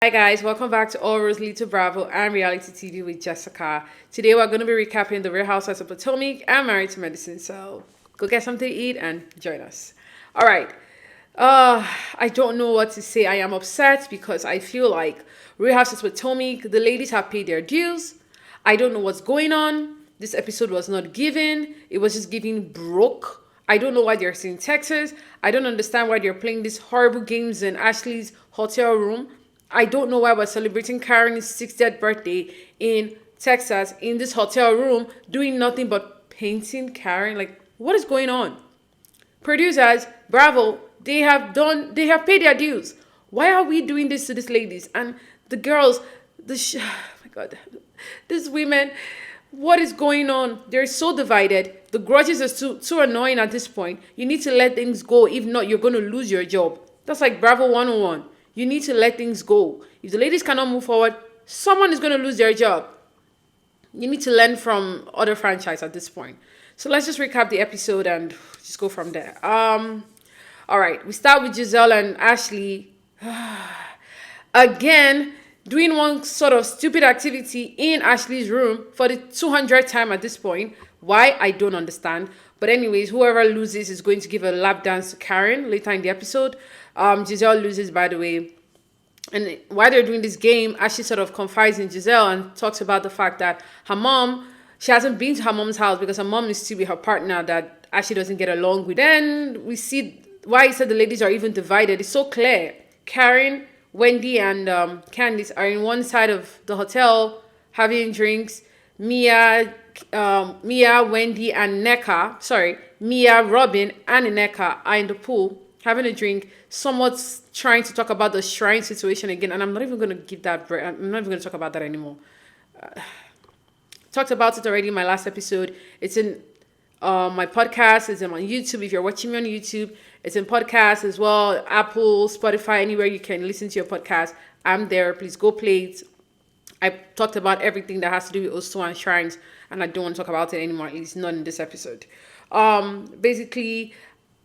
Guys, welcome back to All Roads Lead to Bravo and Reality TV with Jessica. Today we're going to be recapping the Real Housewives of Potomac and Married to Medicine. So go get something to eat and join us. All right. I don't know what to say. I am upset because I feel like Real Housewives of Potomac, the ladies have paid their dues. I don't know what's going on. This episode was not given. It was just giving broke. I don't know why they're in Texas. I don't understand why they're playing these horrible games in Ashley's hotel room. I don't know why we're celebrating Karen's 60th birthday in Texas in this hotel room doing nothing but painting Karen. Like, what is going on? Producers, bravo, they have paid their dues. Why are we doing this to these ladies? And the girls, oh my God, these women, what is going on? They're so divided. The grudges are too annoying at this point. You need to let things go. If not, you're going to lose your job. That's like Bravo 101. You need to let things go. If the ladies cannot move forward, someone is going to lose their job. You need to learn from other franchise at this point. So let's just recap the episode and just go from there. All right, we start with Gizelle and Ashley. Again, doing one sort of stupid activity in Ashley's room for the 200th time at this point. Why? I don't understand. But anyways, whoever loses is going to give a lap dance to Karen later in the episode. Gizelle loses, by the way. And while they're doing this game, Ashley sort of confides in Gizelle and talks about the fact that her mom, she hasn't been to her mom's house because her mom is still with her partner that Ashley doesn't get along with. Then we see why he said the ladies are even divided. It's so clear. Karen, Wendy, and Candice are in one side of the hotel having drinks. Mia, Wendy, and Mia, Robin, and Nneka are in the pool having a drink, somewhat trying to talk about the shrine situation again. And I'm not even going to give that, I'm not even going to talk about that anymore. Talked about it already in my last episode. It's in my podcast. It's on YouTube. If you're watching me on YouTube, it's in podcast as well. Apple, Spotify, anywhere you can listen to your podcast. I'm there. Please go play it. I talked about everything that has to do with Osto and shrines, and I don't want to talk about it anymore, at least not in this episode. Basically,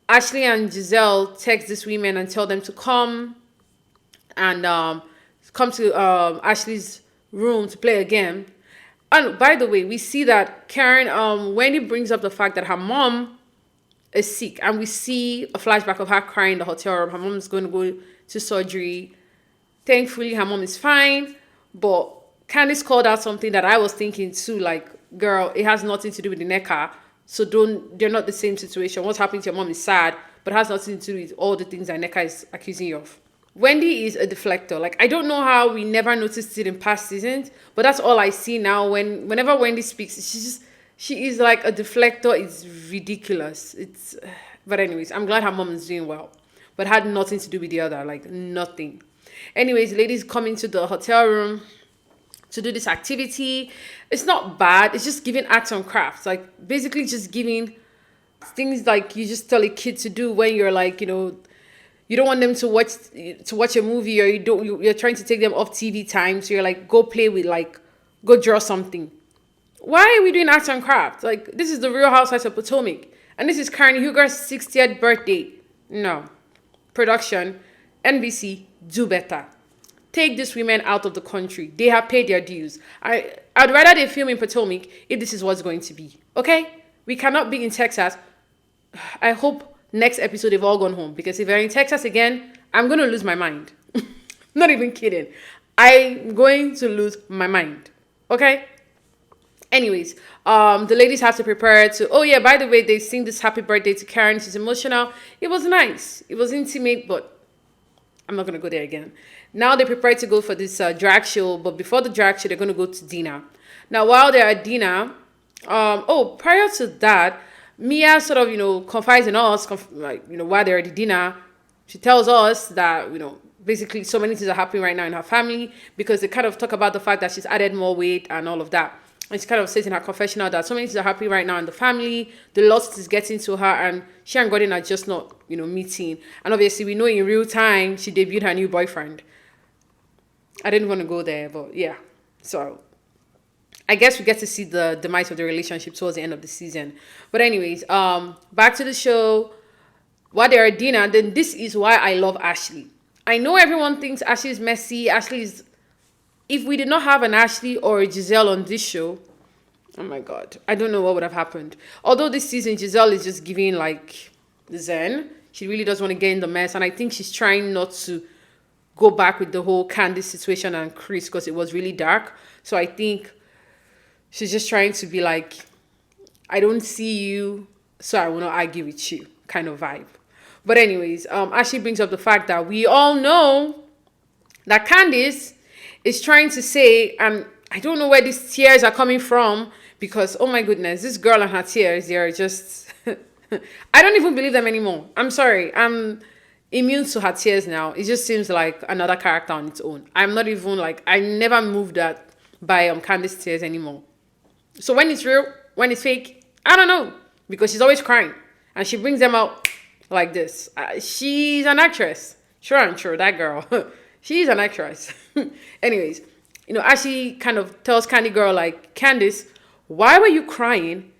Ashley and Gizelle text these women and tell them to come and come to Ashley's room to play a game. And by the way, we see that Karen, Wendy brings up the fact that her mom is sick, and we see a flashback of her crying in the hotel room. Her mom is going to go to surgery. Thankfully, her mom is fine, but Candice called out something that I was thinking too, like, girl, it has nothing to do with the Nneka. So they're not the same situation. What's happening to your mom is sad, but it has nothing to do with all the things that Nneka is accusing you of. Wendy is a deflector. Like, I don't know how we never noticed it in past seasons, but that's all I see now. Whenever Wendy speaks, she is like a deflector. It's ridiculous. But anyways, I'm glad her mom is doing well, but had nothing to do with the other, like nothing. Anyways, ladies come into the hotel room to do this activity. It's not bad. It's just giving arts and crafts. Like, basically just giving things like you just tell a kid to do when you're like, you don't want them to watch a movie, or you're trying to take them off TV time. So you're like, go draw something. Why are we doing arts and crafts? Like, this is the Real Housewives of Potomac. And this is Karenhuger's 60th birthday. No. Production, NBC, do better. Take these women out of the country. They have paid their dues. I'd rather they film in Potomac if this is what's going to be. Okay? We cannot be in Texas. I hope next episode they've all gone home, because if they're in Texas again, I'm going to lose my mind. Not even kidding. I'm going to lose my mind. Okay? Anyways, the ladies have to prepare to, oh yeah, by the way, they sing this happy birthday to Karen. She's emotional. It was nice. It was intimate, but I'm not going to go there again. Now they prepare to go for this drag show, but before the drag show, they're going to go to dinner. Now, while they're at dinner, prior to that, Mia sort of, confides in us, while they're at the dinner, she tells us that, basically so many things are happening right now in her family, because they kind of talk about the fact that she's added more weight and all of that. And she kind of says in her confessional that so many things are happening right now in the family. The loss is getting to her, and she and Gordon are just not, meeting. And obviously, we know in real time, she debuted her new boyfriend. I didn't want to go there, but yeah. So I guess we get to see the demise of the relationship towards the end of the season. But anyways, back to the show. While they're at dinner, then this is why I love Ashley. I know everyone thinks Ashley's messy. Ashley's, if we did not have an Ashley or a Giselle on this show, oh my God, I don't know what would have happened. Although this season, Giselle is just giving like zen. She really does want to get in the mess. And I think she's trying not to go back with the whole Candice situation and Chris because it was really dark. So I think she's just trying to be like, I don't see you, so I will not argue with you kind of vibe. But anyways, Ashley brings up the fact that we all know that Candice is trying to say, and I don't know where these tears are coming from because, oh my goodness, this girl and her tears, they are just, I don't even believe them anymore. I'm sorry. I'm immune to her tears now. It just seems like another character on its own. I'm not even like, I never moved that by Candice's tears anymore. So when it's real, when it's fake, I don't know. Because she's always crying. And she brings them out like this. She's an actress. Sure and true, that girl. She's an actress. Anyways, Ashley kind of tells Candy Girl, like, Candice, why were you crying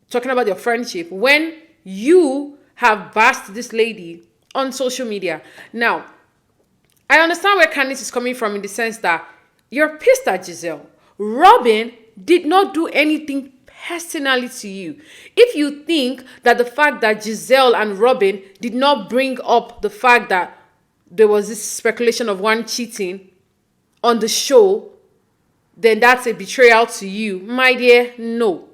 talking about your friendship when you have bashed this lady on social media? Now, I understand where Candice is coming from in the sense that you're pissed at Giselle. Robin did not do anything personally to you. If you think that the fact that Giselle and Robin did not bring up the fact that there was this speculation of one cheating on the show, then that's a betrayal to you. My dear, no.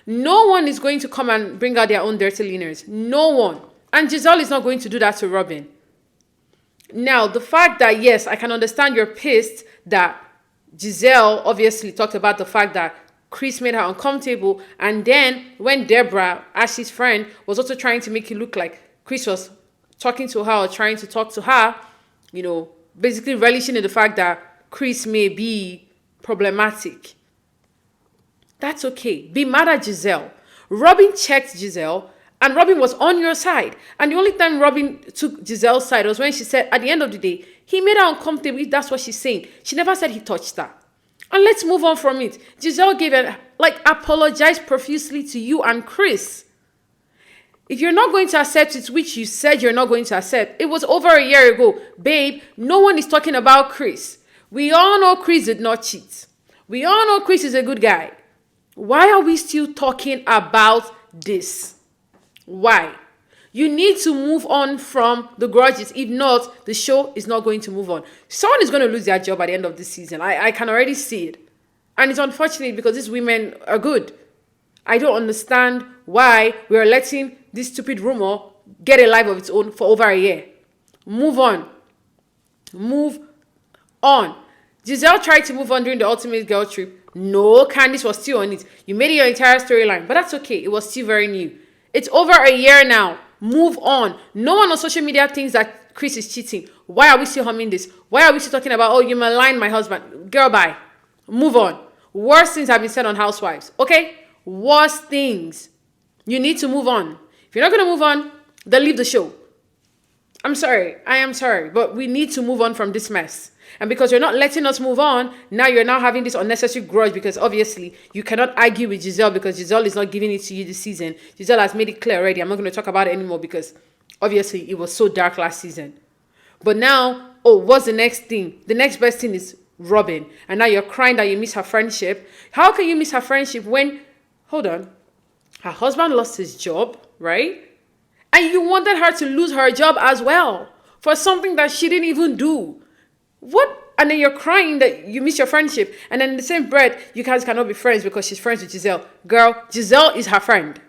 No one is going to come and bring out their own dirty linens. No one. And Giselle is not going to do that to Robin. Now, the fact that, yes, I can understand you're pissed that Giselle obviously talked about the fact that Chris made her uncomfortable. And then when Deborah, Ashley's friend, was also trying to make it look like Chris was talking to her or trying to talk to her, basically relishing in the fact that Chris may be problematic. That's okay. Be mad at Giselle. Robin checked Giselle and Robin was on your side. And the only time Robin took Giselle's side was when she said, at the end of the day, he made her uncomfortable. That's what she's saying. She never said he touched her. And let's move on from it. Giselle apologized profusely to you and Chris. If you're not going to accept it, which you said you're not going to accept, it was over a year ago. Babe, no one is talking about Chris. We all know Chris did not cheat. We all know Chris is a good guy. Why are we still talking about this? Why? You need to move on from the grudges. If not, the show is not going to move on. Someone is going to lose their job at the end of this season. I can already see it. And it's unfortunate because these women are good. I don't understand why we are letting this stupid rumor get a life of its own for over a year. Move on. Move on. Giselle tried to move on during the Ultimate Girl Trip. No, Candice was still on it. You made it your entire storyline, but that's okay. It was still very new. It's over a year now. Move on. No one on social media thinks that Chris is cheating. Why are we still humming this? Why are we still talking about, oh, you maligned my husband? Girl, bye. Move on. Worse things have been said on Housewives. Okay? Worse things. You need to move on. If you're not going to move on, then leave the show. I'm sorry. I am sorry. But we need to move on from this mess. And because you're not letting us move on, now you're now having this unnecessary grudge because obviously you cannot argue with Giselle because Giselle is not giving it to you this season. Giselle has made it clear already. I'm not going to talk about it anymore because obviously it was so dark last season. But now, what's the next thing? The next best thing is Robin. And now you're crying that you miss her friendship. How can you miss her friendship when, hold on, her husband lost his job, right? And you wanted her to lose her job as well for something that she didn't even do. What? And then you're crying that you miss your friendship. And then in the same breath, you guys cannot be friends because she's friends with Giselle. Girl, Giselle is her friend.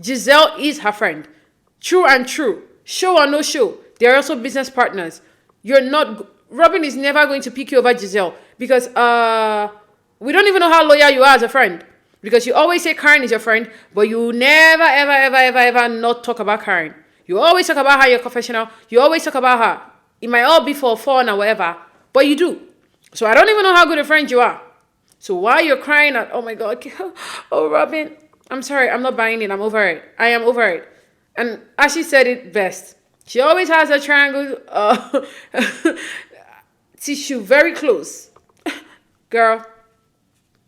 Giselle is her friend. True and true. Show or no show. They're also business partners. Robin is never going to pick you over Giselle because we don't even know how loyal you are as a friend. Because you always say Karen is your friend, but you never, ever, ever, ever, ever not talk about Karen. You always talk about her, you're confessional. You always talk about her. It might all be for fun or whatever, but you do. So I don't even know how good a friend you are. So why you're crying at, oh my God, oh Robin, I'm sorry, I'm not buying it. I'm over it. I am over it. And Ashley said it best. She always has a triangle tissue very close. Girl,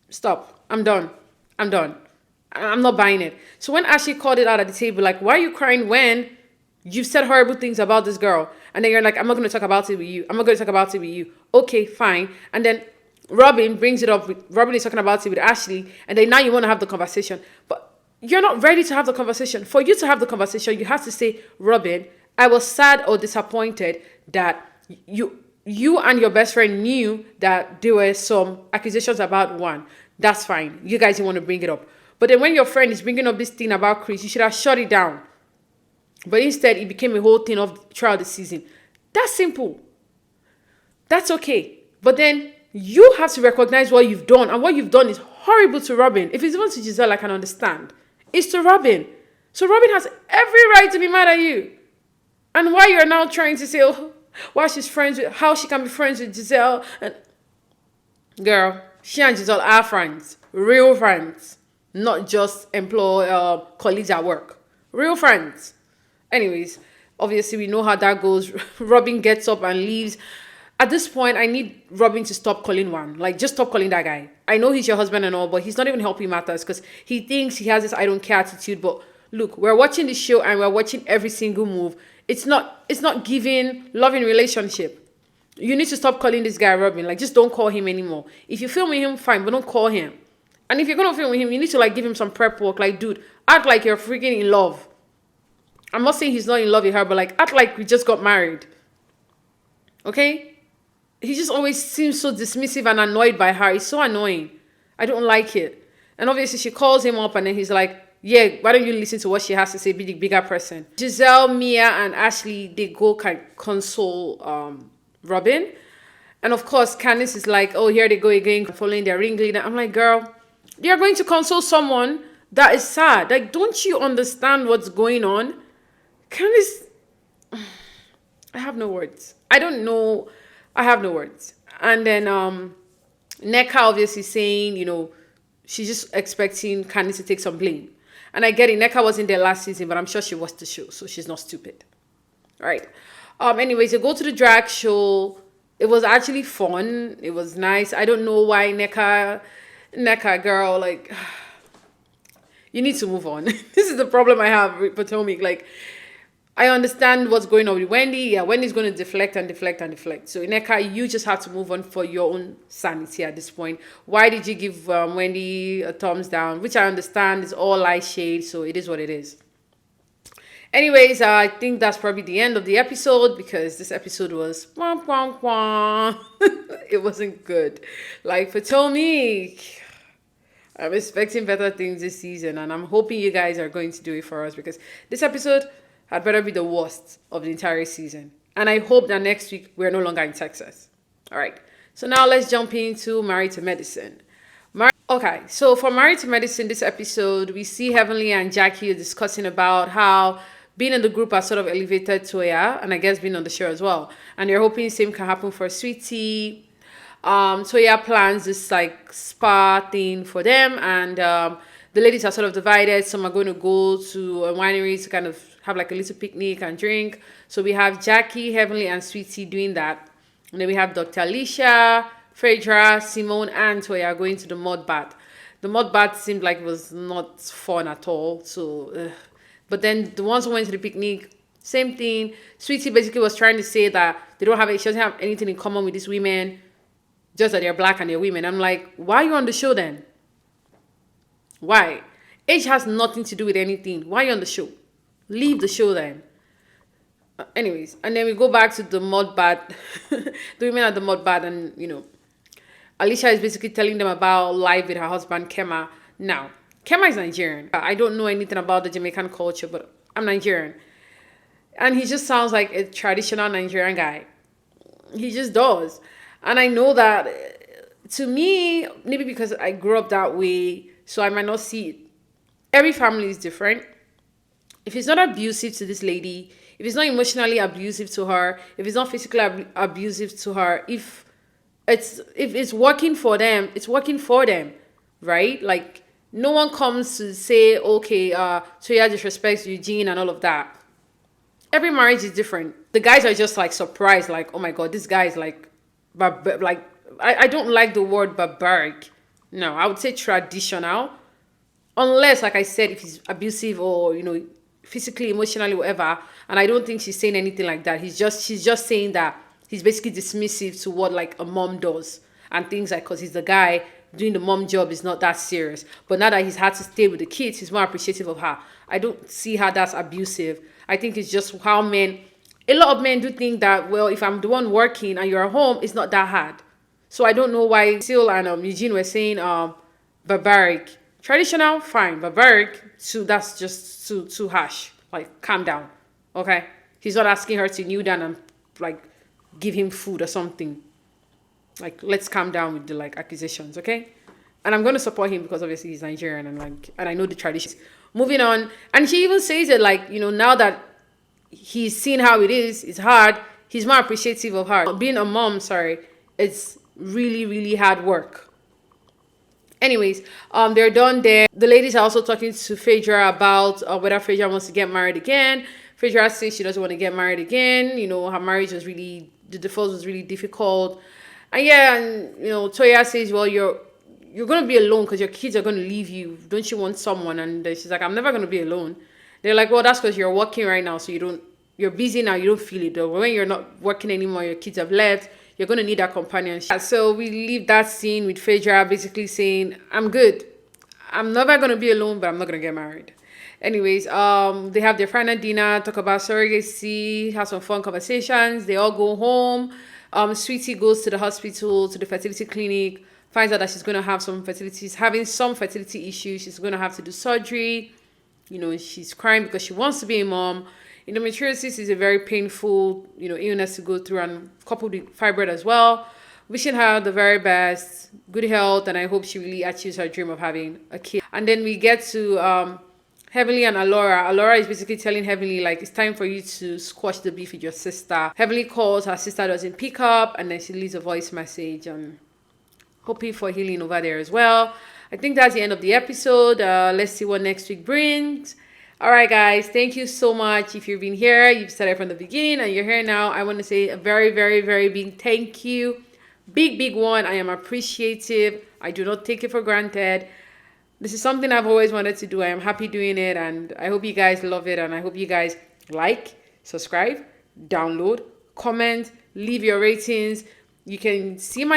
stop. I'm done. I'm not buying it. So when Ashley called it out at the table, like, why are you crying when You've said horrible things about this girl, and then you're like, I'm not going to talk about it with you. I'm not going to talk about it with you. Okay, fine. And then Robin brings it up with, Robin is talking about it with Ashley, and then now you want to have the conversation. But you're not ready to have the conversation. For you to have the conversation, you have to say, Robin, I was sad or disappointed that you and your best friend knew that there were some accusations about one. That's fine. You guys didn't want to bring it up. But then when your friend is bringing up this thing about Chris, you should have shut it down. But instead, it became a whole thing of throughout the season. That's simple. That's okay. But then you have to recognize what you've done. And what you've done is horrible to Robin. If it's even to Giselle, I can understand. It's to Robin. So Robin has every right to be mad at you. And why you're now trying to say, oh, why she's friends with, how she can be friends with Giselle. And girl, she and Giselle are friends. Real friends. Not just colleagues at work. Real friends. Anyways, obviously we know how that goes. Robin gets up and leaves. At this point, I need Robin to stop calling one. Like, just stop calling that guy. I know he's your husband and all, but he's not even helping matters because he thinks he has this I don't care attitude. But look, we're watching the show and we're watching every single move. It's not giving loving relationship. You need to stop calling this guy Robin. Like, just don't call him anymore. If you film with him, fine, but don't call him. And if you're going to film with him, you need to, like, give him some prep work. Like, dude, act like you're freaking in love. I'm not saying he's not in love with her, but, like, act like we just got married. Okay? He just always seems so dismissive and annoyed by her. It's so annoying. I don't like it. And obviously, she calls him up, and then he's like, yeah, why don't you listen to what she has to say, be the bigger person. Giselle, Mia, and Ashley, they go console Robin. And of course, Candiace is like, oh, here they go again, following their ringleader. I'm like, girl, you're going to console someone that is sad. Like, don't you understand what's going on? Candiace, I have no words. I don't know. I have no words. And then Nneka obviously saying, you know, she's just expecting Candiace to take some blame. And I get it. Nneka wasn't there last season, but I'm sure she watched the show, so she's not stupid. All right. Anyways, they go to the drag show. It was actually fun. It was nice. I don't know why Nneka girl, like, you need to move on. This is the problem I have with Potomac. Like, I understand what's going on with Wendy. Yeah, Wendy's going to deflect and deflect and deflect. So, Nneka, you just have to move on for your own sanity at this point. Why did you give Wendy a thumbs down? Which I understand is all light shade, so it is what it is. Anyways, I think that's probably the end of the episode because this episode was it wasn't good. Like, Potomac, I'm expecting better things this season, and I'm hoping you guys are going to do it for us because this episode had better be the worst of the entire season. And I hope that next week we're no longer in Texas. All right. So now let's jump into Married to Medicine. Okay, so for Married to Medicine, this episode, we see Heavenly and Jackie discussing about how being in the group has sort of elevated Toya, and I guess being on the show as well. And they're hoping the same can happen for Sweetie. Toya plans this like spa thing for them, and the ladies are sort of divided. Some are going to go to a winery to kind of have like a little picnic and drink. So we have Jackie, Heavenly, and Sweetie doing that. And then we have Dr. Alicia, Phaedra, Simone, and Toya going to the mud bath. The mud bath seemed like it was not fun at all. So, but then the ones who went to the picnic, same thing. Sweetie basically was trying to say that she doesn't have anything in common with these women, just that they're black and they're women. I'm like, why are you on the show then? Why? Age has nothing to do with anything. Why are you on the show? Leave the show then. Anyways, and then we go back to the mud bath. The women at the mud bath, and you know, Alicia is basically telling them about life with her husband Kema. Now, Kema is Nigerian. I don't know anything about the Jamaican culture, but I'm Nigerian, and he just sounds like a traditional Nigerian guy. He just does, and I know that to me, maybe because I grew up that way, so I might not see it. Every family is different. If it's not abusive to this lady, if it's not emotionally abusive to her, if it's not physically abusive to her, if it's working for them, it's working for them, right? Like, no one comes to say, okay, Toya disrespects Eugene and all of that. Every marriage is different. The guys are just like surprised, like, oh my God, this guy is like I don't like the word barbaric. No, I would say traditional. Unless, like I said, if he's abusive or, you know, physically, emotionally, whatever. And I don't think she's saying anything like that. She's just saying that he's basically dismissive to what like a mom does and things like, because he's the guy doing the mom job is not that serious. But now that he's had to stay with the kids, he's more appreciative of her. I don't see how that's abusive. I think it's just how a lot of men do think that, well, if I'm the one working and you're at home, it's not that hard. So I don't know why Sil and Eugene were saying barbaric. Traditional, fine. Barbaric, that's just too harsh. Like, calm down. Okay? He's not asking her to kneel down and like give him food or something. Like, let's calm down with the like accusations, okay? And I'm gonna support him because obviously he's Nigerian and I know the traditions. Moving on, and she even says it like, now that he's seen how it is, it's hard. He's more appreciative of her. Being a mom, it's really, really hard work. Anyways, they're done there. The ladies are also talking to Phaedra about whether Phaedra wants to get married again. Phaedra says she doesn't want to get married again. Her marriage was the divorce was really difficult. And Toya says, well, you're going to be alone because your kids are going to leave you. Don't you want someone? And she's like, I'm never going to be alone. They're like, well, that's because you're working right now. So you're busy now. You don't feel it though. When you're not working anymore, your kids have left. You're going to need that companionship. So we leave that scene with Phaedra basically saying, I'm good. I'm never going to be alone, but I'm not going to get married. Anyways, they have their final dinner, talk about surrogacy, have some fun conversations. They all go home. Sweetie goes to the hospital, to the fertility clinic, finds out that she's going to have having some fertility issues. She's going to have to do surgery. She's crying because she wants to be a mom. Endometriosis is a very painful, illness to go through, and coupled with fibroid as well. Wishing her the very best, good health, and I hope she really achieves her dream of having a kid. And then we get to Heavenly and Alora. Alora is basically telling Heavenly, like, it's time for you to squash the beef with your sister. Heavenly calls, her sister doesn't pick up, and then she leaves a voice message, and hoping for healing over there as well. I think that's the end of the episode. Let's see what next week brings. All right, guys, thank you so much. If you've been here, you've started from the beginning, and you're here now, I want to say a very, very, very big thank you. Big one. I am appreciative. I do not take it for granted. This is something I've always wanted to do. I am happy doing it, and I hope you guys love it, and I hope you guys like, subscribe, download, comment, leave your ratings. You can see me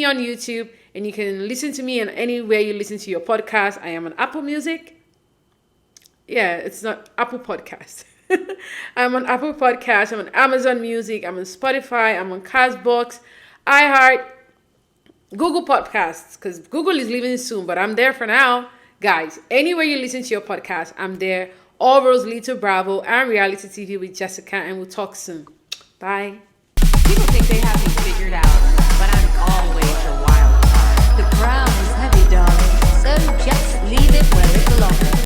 on YouTube, and you can listen to me in anywhere you listen to your podcast. I am on Apple Music. Yeah, it's not Apple Podcast. I'm on Apple Podcast. I'm on Amazon Music. I'm on Spotify. I'm on Castbox, iHeart, Google Podcasts, because Google is leaving soon, but I'm there for now. Guys, anywhere you listen to your podcast, I'm there. All roads lead to Bravo and Reality TV with Jessica, and we'll talk soon. Bye. People think they have me figured out, but I'm always